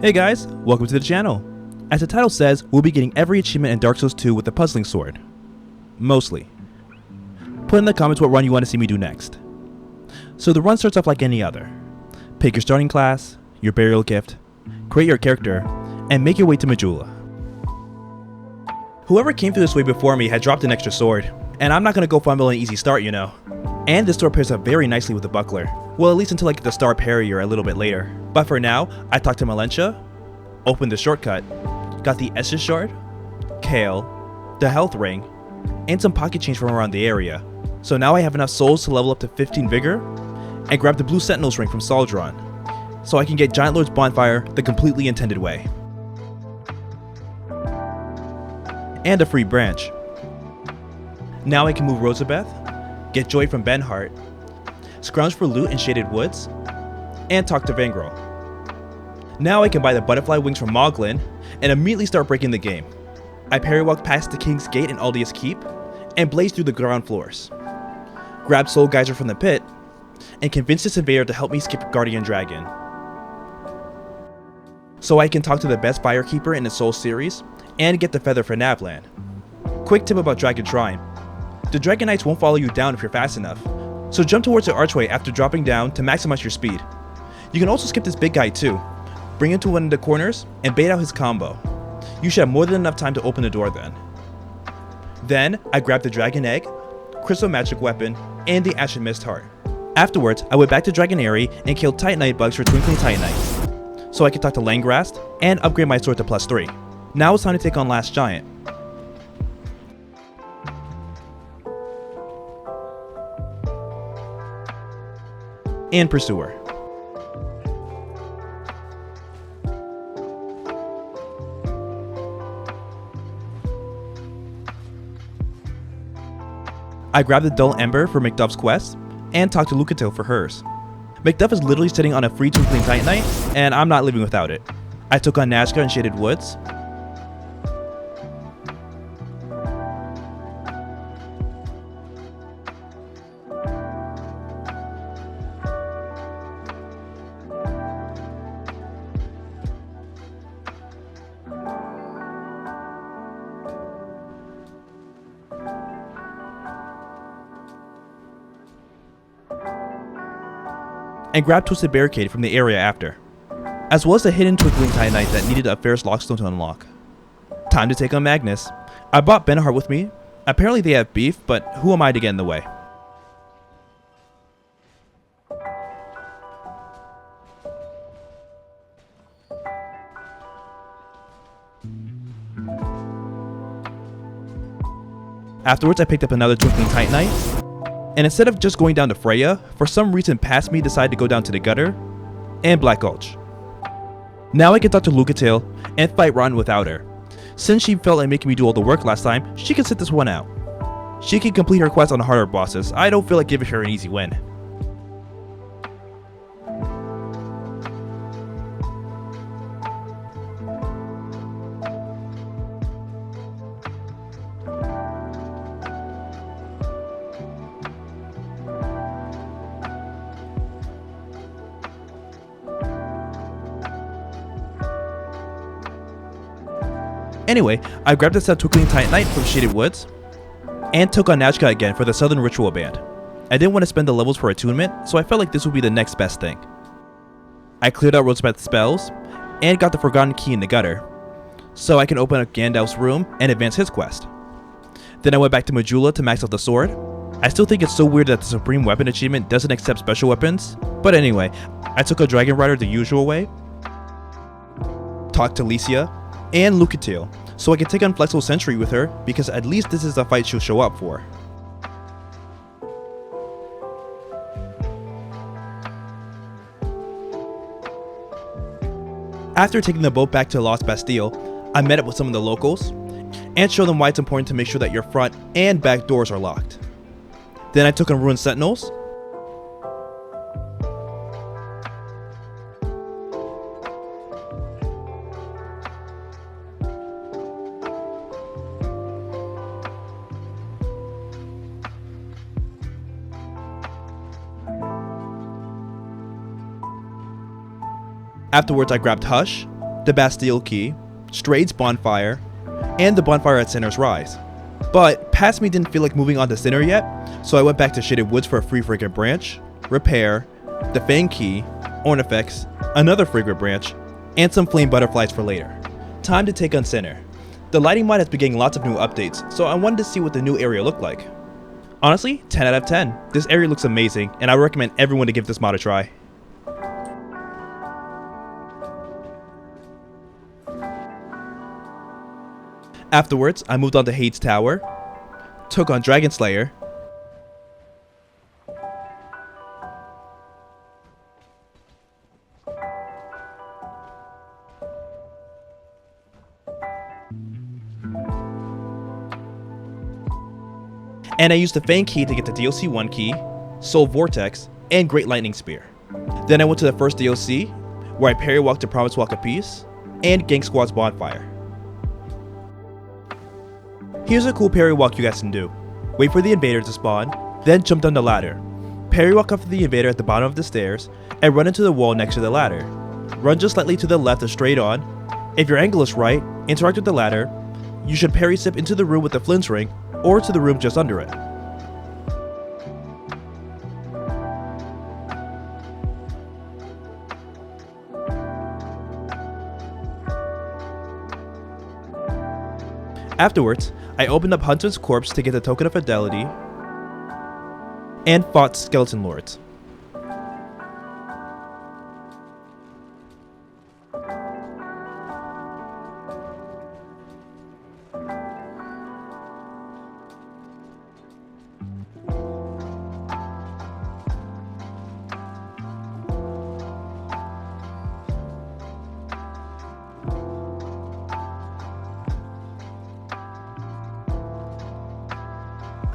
Hey guys, welcome to the channel. As the title says, we'll be getting every achievement in Dark Souls 2 with the puzzling sword. Mostly. Put in the comments what run you want to see me do next. So the run starts off like any other. Pick your starting class, your burial gift, create your character, and make your way to Majula. Whoever came through this way before me had dropped an extra sword, and I'm not going to go fumble an easy start, you know. And this sword pairs up very nicely with the buckler. Well, at least until I get the star parrier a little bit later. But for now, I talked to Malentia, opened the shortcut, got the Estus shard, Kale, the health ring, and some pocket change from around the area. So now I have enough souls to level up to 15 vigor, and grab the blue sentinel's ring from Saldron, so I can get Giant Lord's bonfire the completely intended way. And a free branch. Now I can move Rosabeth, get joy from Benhart, scrounge for loot in Shaded Woods, and talk to Vangrel. Now I can buy the butterfly wings from Moglin and immediately start breaking the game. I parry walk past the King's Gate and Aldius Keep and blaze through the ground floors. Grab Soul Geyser from the pit and convince this invader to help me skip Guardian Dragon. So I can talk to the best Firekeeper in the Soul series and get the feather for Navland. Quick tip about Dragon Shrine. The Dragon Knights won't follow you down if you're fast enough, so jump towards the archway after dropping down to maximize your speed. You can also skip this big guy too. Bring him to one of the corners and bait out his combo. You should have more than enough time to open the door then. Then, I grabbed the Dragon Egg, Crystal Magic Weapon, and the Ashen Mist Heart. Afterwards, I went back to Dragonary and killed Titanite bugs for Twinkling Titanites, so I could talk to Langrast and upgrade my sword to +3. Now it's time to take on Last Giant. And Pursuer. I grabbed the Dull Ember for McDuff's quest, and talked to Lucatil for hers. McDuff is literally sitting on a free Twinkling Titanite, and I'm not living without it. I took on Nazca in Shaded Woods, and grabbed Twisted Barricade from the area after, as well as the hidden Twinkling Titanite that needed a Ferris Lockstone to unlock. Time to take on Magnus. I brought Benhart with me. Apparently they have beef, but who am I to get in the way? Afterwards, I picked up another Twinkling Titanite, and instead of just going down to Freya, for some reason past me decided to go down to the gutter and Black Gulch. Now I can talk to Lucatil and fight Rotten without her. Since she felt like making me do all the work last time, she can sit this one out. She can complete her quest on harder bosses. I don't feel like giving her an easy win. Anyway, I grabbed this Twinkling Titanite from Shaded Woods, and took on Nazca again for the Southern Ritual Band. I didn't want to spend the levels for attunement, so I felt like this would be the next best thing. I cleared out Rosabeth's spells, and got the Forgotten Key in the gutter, so I can open up Gandalf's room and advance his quest. Then I went back to Majula to max out the sword. I still think it's so weird that the Supreme Weapon achievement doesn't accept special weapons, but anyway, I took a Dragon Rider the usual way, talked to Licia, and Lucatil, so I can take on Flexible Sentry with her, because at least this is the fight she'll show up for. After taking the boat back to Lost Bastille, I met up with some of the locals, and showed them why it's important to make sure that your front and back doors are locked. Then I took on Ruined Sentinels, Afterwards, I grabbed Hush, the Bastille Key, Strade's Bonfire, and the bonfire at Sinner's Rise. But past me didn't feel like moving on to Sinner yet, so I went back to Shaded Woods for a free fragrant branch, Repair, the Fang Key, Ornifex, another fragrant branch, and some flame butterflies for later. Time to take on Sinner. The lighting mod has been getting lots of new updates, so I wanted to see what the new area looked like. Honestly, 10 out of 10. This area looks amazing, and I would recommend everyone to give this mod a try. Afterwards, I moved on to Hades Tower, took on Dragon Slayer, and I used the Fang Key to get the DLC 1 key, Soul Vortex, and Great Lightning Spear. Then I went to the first DLC, where I parry walked to Promise Walk of Peace, and Gang Squad's Bonfire. Here's a cool parry walk you guys can do. Wait for the invader to spawn, then jump down the ladder. Parry walk up to the invader at the bottom of the stairs, and run into the wall next to the ladder. Run just slightly to the left or straight on. If your angle is right, interact with the ladder. You should parry step into the room with the Flint's ring, or to the room just under it. Afterwards, I opened up Huntsman's Corpse to get the Token of Fidelity, and fought Skeleton Lords.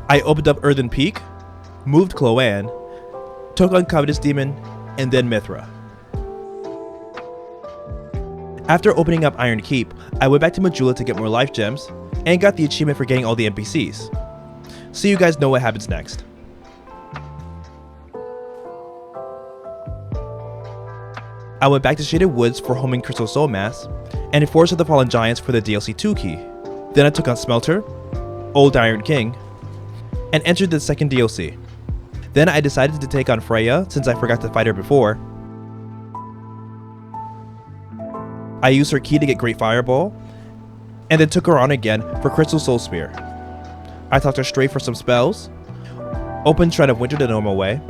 I opened up Earthen Peak, moved Cloanne, took on Covetous Demon, and then Mithra. After opening up Iron Keep, I went back to Majula to get more life gems, and got the achievement for getting all the NPCs. So you guys know what happens next. I went back to Shaded Woods for homing Crystal Soul Mass, and in Forest of the Fallen Giants for the DLC 2 key. Then I took on Smelter, Old Iron King, and entered the second DLC. Then I decided to take on Freya since I forgot to fight her before. I used her key to get Great Fireball, and then took her on again for Crystal Soul Spear. I talked her straight for some spells, opened Shrine of Winter the normal way,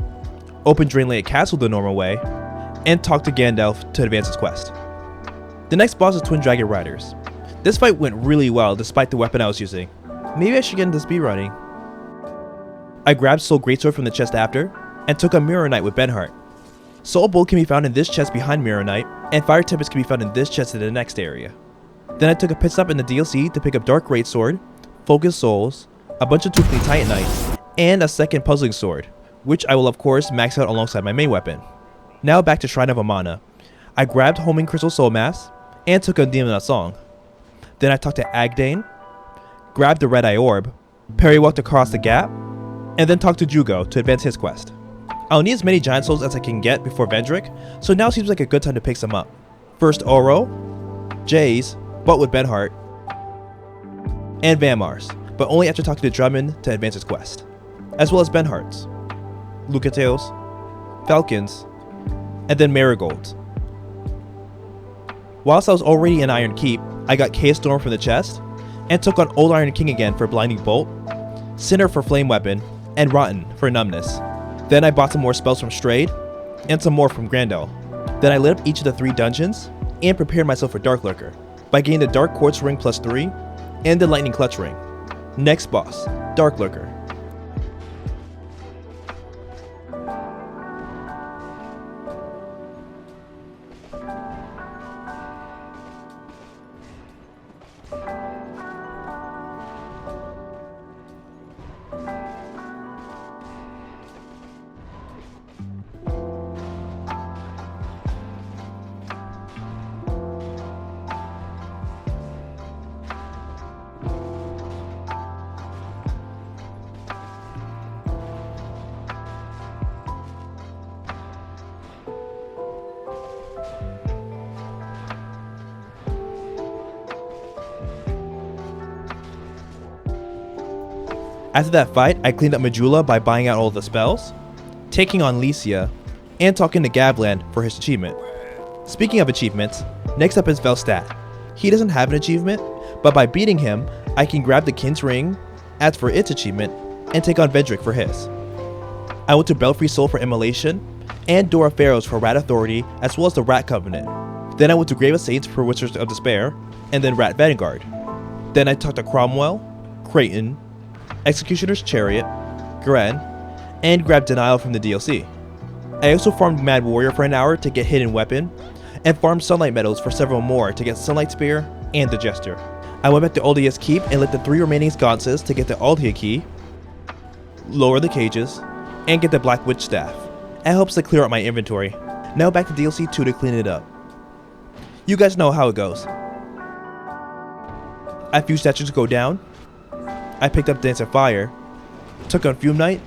opened Drainlake Castle the normal way, and talked to Gandalf to advance his quest. The next boss is Twin Dragon Riders. This fight went really well despite the weapon I was using. Maybe I should get into speedrunning. I grabbed Soul Greatsword from the chest after, and took on Mirror Knight with Benhart. Soul Bolt can be found in this chest behind Mirror Knight, and Fire Tempest can be found in this chest in the next area. Then I took a pit stop in the DLC to pick up Dark Greatsword, Focus Souls, a bunch of Twinkling Titanites, and a second Puzzling Sword, which I will of course max out alongside my main weapon. Now back to Shrine of Amana. I grabbed Homing Crystal Soul Mass, and took on Demon of Song. Then I talked to Agdane, grabbed the Red Eye Orb, parry walked across the gap, and then talk to Jugo to advance his quest. I'll need as many Giant Souls as I can get before Vendrick, so now seems like a good time to pick some up. First Oro, Jays, but with Benhart, and Van Mars, but only after talking to Drummond to advance his quest, as well as Benhart's, Lucatel's, Falcons, and then Marigolds. Whilst I was already in Iron Keep, I got Chaos Storm from the chest, and took on Old Iron King again for Blinding Bolt, Sinner for Flame Weapon, and Rotten for Numbness. Then I bought some more spells from Strayed, and some more from Grandel. Then I lit up each of the 3 dungeons, and prepared myself for Dark Lurker, by getting the Dark Quartz Ring +3, and the Lightning Clutch Ring. Next boss, Dark Lurker. After that fight, I cleaned up Majula by buying out all the spells, taking on Licia, and talking to Gabland for his achievement. Speaking of achievements, next up is Velstadt. He doesn't have an achievement, but by beating him, I can grab the King's Ring, ask for its achievement, and take on Vendrick for his. I went to Belfry Soul for Immolation, and Dora Pharaohs for Rat Authority, as well as the Rat Covenant. Then I went to Grave of Saints for Wizards of Despair, and then Rat Vanguard. Then I talked to Cromwell, Creighton, Executioner's Chariot, Gren, and grabbed Denial from the DLC. I also farmed Mad Warrior for an hour to get Hidden Weapon, and farmed Sunlight Medals for several more to get Sunlight Spear and the Jester. I went back to Aldea's Keep and lit the 3 remaining sconces to get the Aldea Key, lower the cages, and get the Black Witch Staff. It helps to clear out my inventory. Now back to DLC 2 to clean it up. You guys know how it goes. A few statues go down. I picked up Dance of Fire, took on Fume Knight,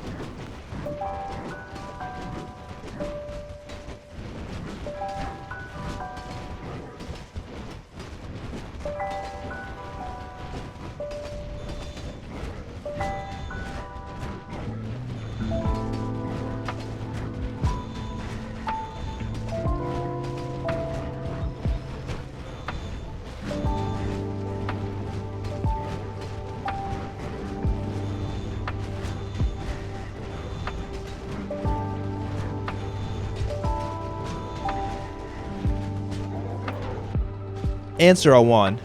and Sir Alwan.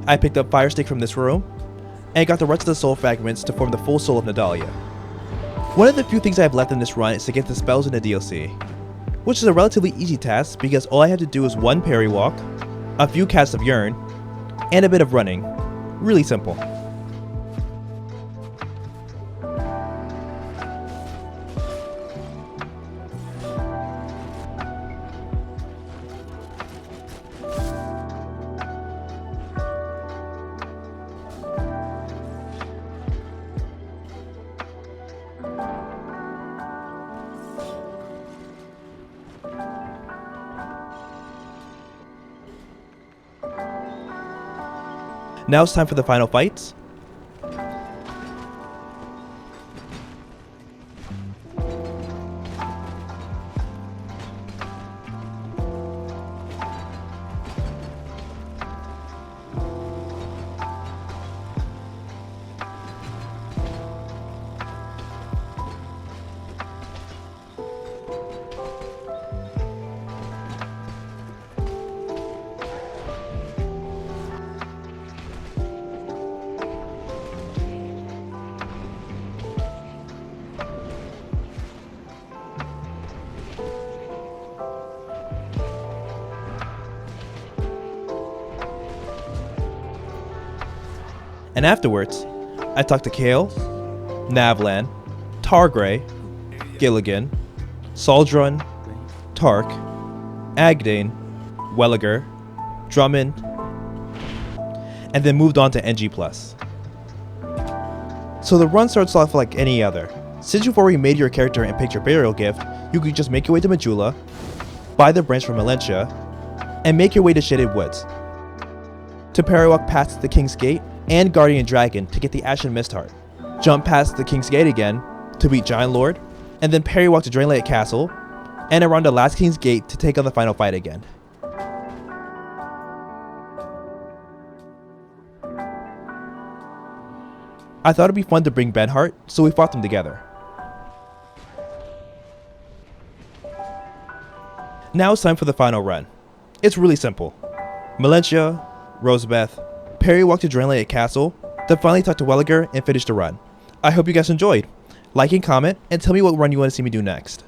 I picked up Fire Stick from this room, and got the rest of the soul fragments to form the full soul of Nadalia. One of the few things I have left in this run is to get the spells in the DLC, which is a relatively easy task because all I have to do is 1 parry walk, a few casts of Yearn, and a bit of running. Really simple. Now it's time for the final fights. And afterwards, I talked to Kale, Navlan, Targray, Gilligan, Saldrun, Tark, Agdane, Welliger, Drummond, and then moved on to NG+. So the run starts off like any other. Since you've already made your character and picked your burial gift, you can just make your way to Majula, buy the branch from Melentia, and make your way to Shaded Woods. To parry walk past the King's Gate and Guardian Dragon to get the Ashen Mistheart. Jump past the King's Gate again to beat Giant Lord, and then parry walk to Draenlight Castle, and around the last King's Gate to take on the final fight again. I thought it'd be fun to bring Benhart, so we fought them together. Now it's time for the final run. It's really simple. Melentia, Rosebeth, parry walk to Draenlight Castle, then finally talk to Welliger and finish the run. I hope you guys enjoyed. Like and comment, and tell me what run you want to see me do next.